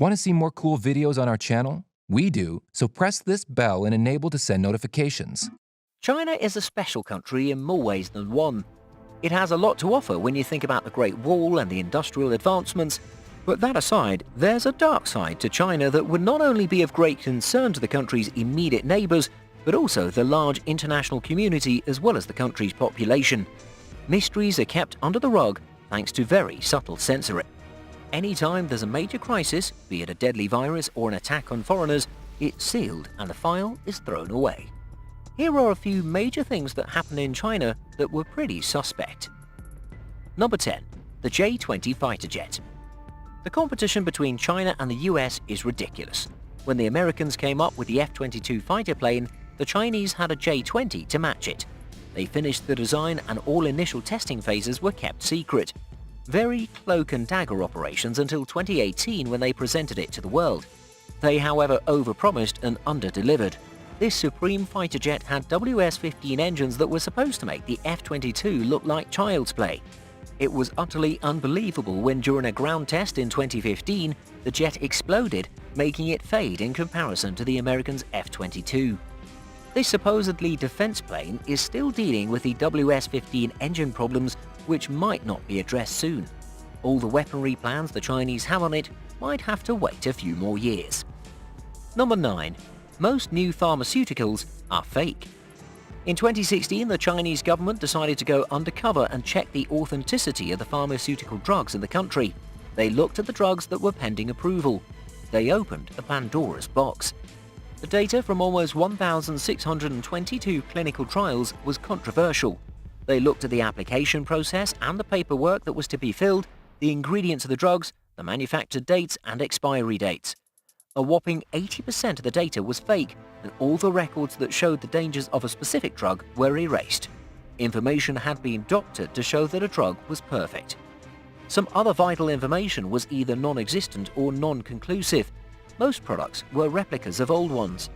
Want to see more cool videos on our channel? We do, so press this bell and enable to send notifications. China is a special country in more ways than one. It has a lot to offer when you think about the Great Wall and the industrial advancements, but that aside, there's a dark side to China that would not only be of great concern to the country's immediate neighbors, but also the large international community as well as the country's population. Mysteries are kept under the rug thanks to very subtle censoring. Anytime there's a major crisis, be it a deadly virus or an attack on foreigners, it's sealed and the file is thrown away. Here are a few major things that happened in China that were pretty suspect. Number 10. The J-20 fighter jet. The competition between China and the US is ridiculous. When the Americans came up with the F-22 fighter plane, the Chinese had a J-20 to match it. They finished the design and all initial testing phases were kept secret. Very cloak and dagger operations until 2018 when they presented it to the world. They, however, overpromised and underdelivered. This supreme fighter jet had WS-15 engines that were supposed to make the F-22 look like child's play. It was utterly unbelievable when during a ground test in 2015, the jet exploded, making it fade in comparison to the Americans' F-22. This supposedly defense plane is still dealing with the WS-15 engine problems which might not be addressed soon. All the weaponry plans the Chinese have on it might have to wait a few more years. Number 9. Most new pharmaceuticals are fake. In 2016, the Chinese government decided to go undercover and check the authenticity of the pharmaceutical drugs in the country. They looked at the drugs that were pending approval. They opened a Pandora's box. The data from almost 1,622 clinical trials was controversial. They looked at the application process and the paperwork that was to be filled, the ingredients of the drugs, the manufactured dates and expiry dates. A whopping 80% of the data was fake, and all the records that showed the dangers of a specific drug were erased. Information had been doctored to show that a drug was perfect. Some other vital information was either non-existent or non-conclusive. Most products were replicas of old ones.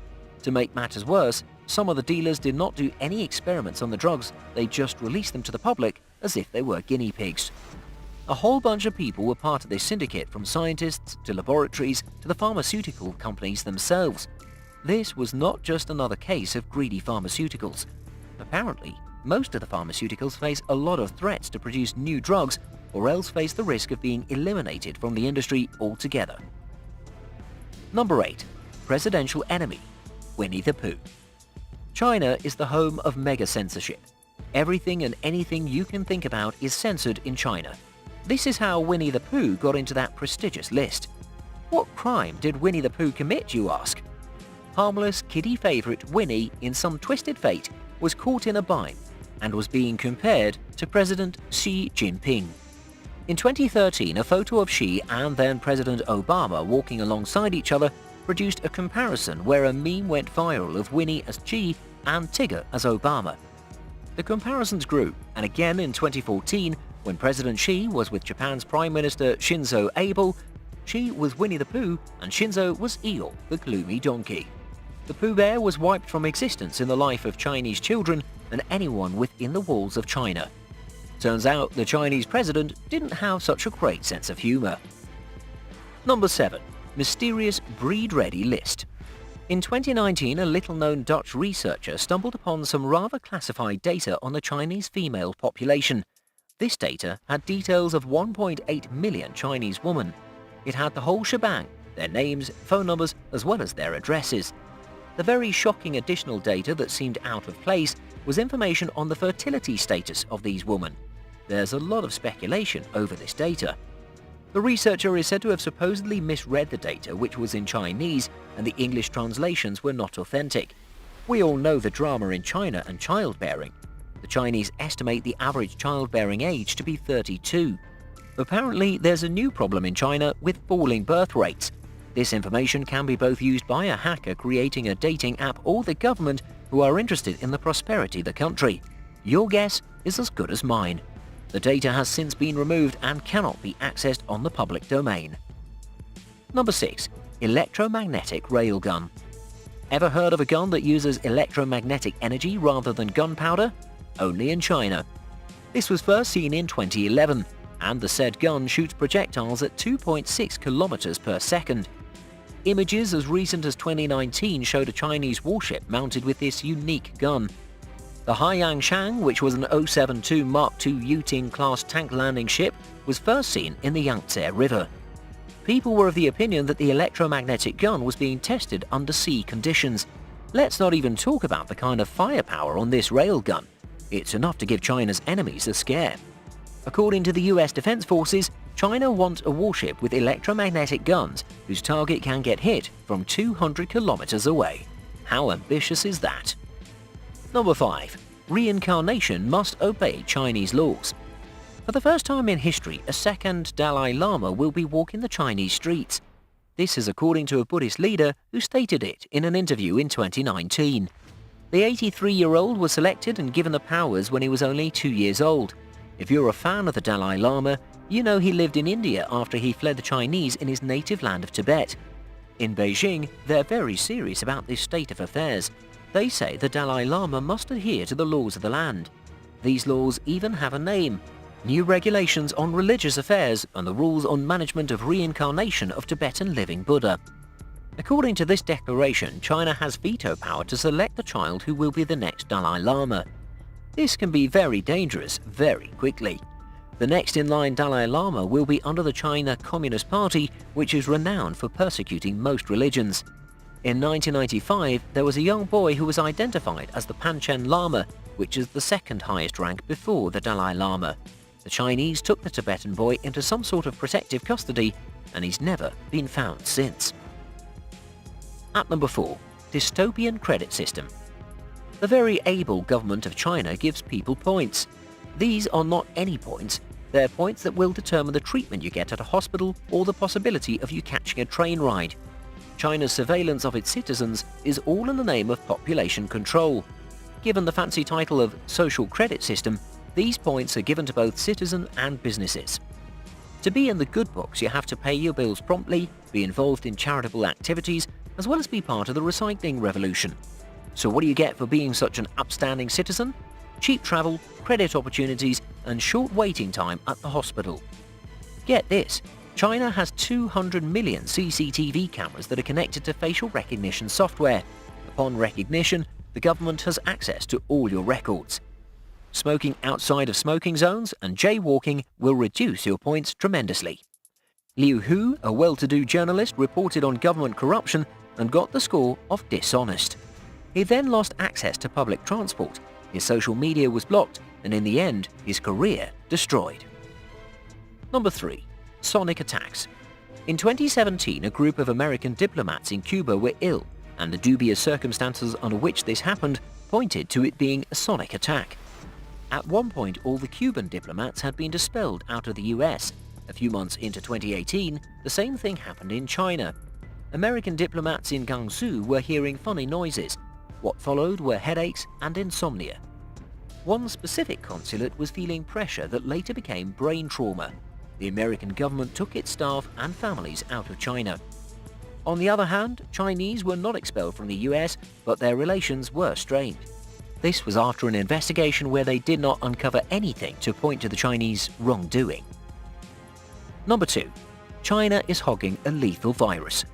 To make matters worse, some of the dealers did not do any experiments on the drugs, they just released them to the public as if they were guinea pigs. A whole bunch of people were part of this syndicate, from scientists to laboratories to the pharmaceutical companies themselves. This was not just another case of greedy pharmaceuticals. Apparently, most of the pharmaceuticals face a lot of threats to produce new drugs or else face the risk of being eliminated from the industry altogether. Number 8. Presidential enemy, Winnie the Pooh. China is the home of mega censorship. Everything and anything you can think about is censored in China. This is how Winnie the Pooh got into that prestigious list. What crime did Winnie the Pooh commit, you ask? Harmless kiddie favorite Winnie, in some twisted fate, was caught in a bind and was being compared to President Xi Jinping. In 2013, a photo of Xi and then President Obama walking alongside each other produced a comparison where a meme went viral of Winnie as Xi and Tigger as Obama. The comparisons grew, and again in 2014, when President Xi was with Japan's Prime Minister Shinzo Abe, Xi was Winnie the Pooh and Shinzo was Eeyore, the gloomy donkey. The Pooh Bear was wiped from existence in the life of Chinese children and anyone within the walls of China. Turns out the Chinese president didn't have such a great sense of humor. Number 7. Mysterious breed-ready list. In 2019, a little-known Dutch researcher stumbled upon some rather classified data on the Chinese female population. This data had details of 1.8 million Chinese women. It had the whole shebang, their names, phone numbers, as well as their addresses. The very shocking additional data that seemed out of place was information on the fertility status of these women. There's a lot of speculation over this data. The researcher is said to have supposedly misread the data, which was in Chinese, and the English translations were not authentic. We all know the drama in China and childbearing. The Chinese estimate the average childbearing age to be 32. Apparently, there's a new problem in China with falling birth rates. This information can be both used by a hacker creating a dating app or the government who are interested in the prosperity of the country. Your guess is as good as mine. The data has since been removed and cannot be accessed on the public domain. Number 6. Electromagnetic railgun. Ever heard of a gun that uses electromagnetic energy rather than gunpowder? Only in China. This was first seen in 2011, and the said gun shoots projectiles at 2.6 kilometers per second. images as recent as 2019 showed a Chinese warship mounted with this unique gun. The Haiyang Shang, which was an 072 Mark II Yuting-class tank landing ship, was first seen in the Yangtze River. People were of the opinion that the electromagnetic gun was being tested under sea conditions. Let's not even talk about the kind of firepower on this railgun. It's enough to give China's enemies a scare. According to the US Defense Forces, China wants a warship with electromagnetic guns whose target can get hit from 200 kilometers away. How ambitious is that? Number 5. Reincarnation must obey Chinese laws. For the first time in history, a second Dalai Lama will be walking the Chinese streets. This is according to a Buddhist leader who stated it in an interview in 2019. The 83-year-old was selected and given the powers when he was only 2 years old. If you're a fan of the Dalai Lama, you know he lived in India after he fled the Chinese in his native land of Tibet. In Beijing, they're very serious about this state of affairs. They say the Dalai Lama must adhere to the laws of the land. These laws even have a name: New Regulations on Religious Affairs and the Rules on Management of Reincarnation of Tibetan Living Buddha. According to this declaration, China has veto power to select the child who will be the next Dalai Lama. This can be very dangerous very quickly. The next in line Dalai Lama will be under the China Communist Party, which is renowned for persecuting most religions. In 1995, there was a young boy who was identified as the Panchen Lama, which is the second highest rank before the Dalai Lama. The Chinese took the Tibetan boy into some sort of protective custody, and he's never been found since. At number 4, dystopian credit system. The very able government of China gives people points. These are not any points, they're points that will determine the treatment you get at a hospital or the possibility of you catching a train ride. China's surveillance of its citizens is all in the name of population control. Given the fancy title of social credit system, these points are given to both citizens and businesses. To be in the good books, you have to pay your bills promptly, be involved in charitable activities, as well as be part of the recycling revolution. So what do you get for being such an upstanding citizen? Cheap travel, credit opportunities, and short waiting time at the hospital. Get this, China has 200 million CCTV cameras that are connected to facial recognition software. Upon recognition, the government has access to all your records. Smoking outside of smoking zones and jaywalking will reduce your points tremendously. Liu Hu, a well-to-do journalist, reported on government corruption and got the score of dishonest. He then lost access to public transport, his social media was blocked, and in the end, his career destroyed. Number 3. Sonic attacks. In 2017, a group of American diplomats in Cuba were ill, and the dubious circumstances under which this happened pointed to it being a sonic attack. At one point, all the Cuban diplomats had been expelled out of the US. A few months into 2018, the same thing happened in China. American diplomats in Guangzhou were hearing funny noises. What followed were headaches and insomnia. One specific consulate was feeling pressure that later became brain trauma. The American government took its staff and families out of China. On the other hand, Chinese were not expelled from the US, but their relations were strained. This was after an investigation where they did not uncover anything to point to the Chinese wrongdoing. Number 2. China is hogging a lethal virus.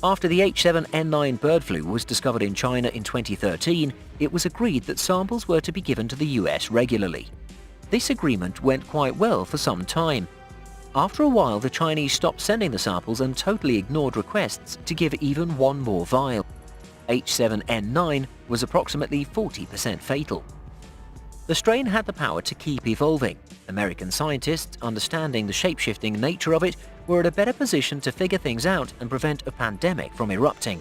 After the H7N9 bird flu was discovered in China in 2013, it was agreed that samples were to be given to the US regularly. This agreement went quite well for some time. After a while, the Chinese stopped sending the samples and totally ignored requests to give even one more vial. H7N9 was approximately 40% fatal. The strain had the power to keep evolving. American scientists, understanding the shape-shifting nature of it, were at a better position to figure things out and prevent a pandemic from erupting.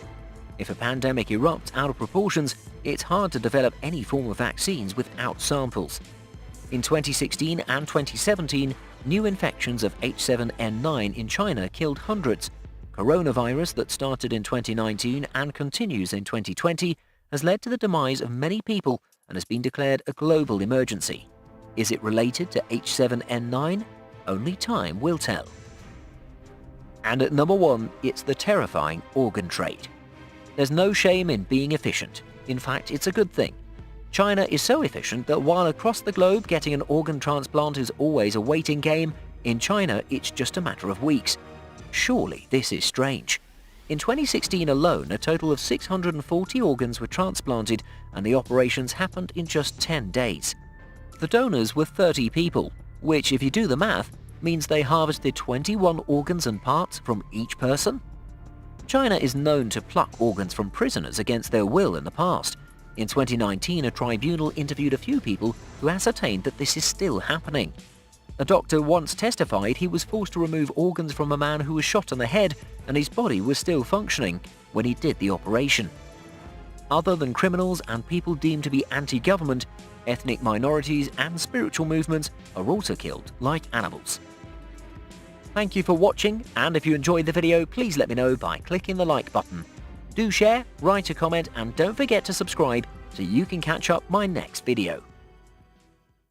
If a pandemic erupts out of proportions, it's hard to develop any form of vaccines without samples. In 2016 and 2017, new infections of H7N9 in China killed hundreds. Coronavirus that started in 2019 and continues in 2020 has led to the demise of many people and has been declared a global emergency. Is it related to H7N9? Only time will tell. And at number 1, it's the terrifying organ trade. There's no shame in being efficient. In fact, it's a good thing. China is so efficient that while across the globe getting an organ transplant is always a waiting game, in China it's just a matter of weeks. Surely this is strange. In 2016 alone, a total of 640 organs were transplanted, and the operations happened in just 10 days. The donors were 30 people, which, if you do the math, means they harvested 21 organs and parts from each person. China is known to pluck organs from prisoners against their will in the past. In 2019, a tribunal interviewed a few people who ascertained that this is still happening. A doctor once testified he was forced to remove organs from a man who was shot on the head and his body was still functioning when he did the operation. Other than criminals and people deemed to be anti-government, ethnic minorities and spiritual movements are also killed like animals. Thank you for watching, and if you enjoyed the video, please let me know by clicking the like button. Do share, write a comment, and don't forget to subscribe so you can catch up my next video.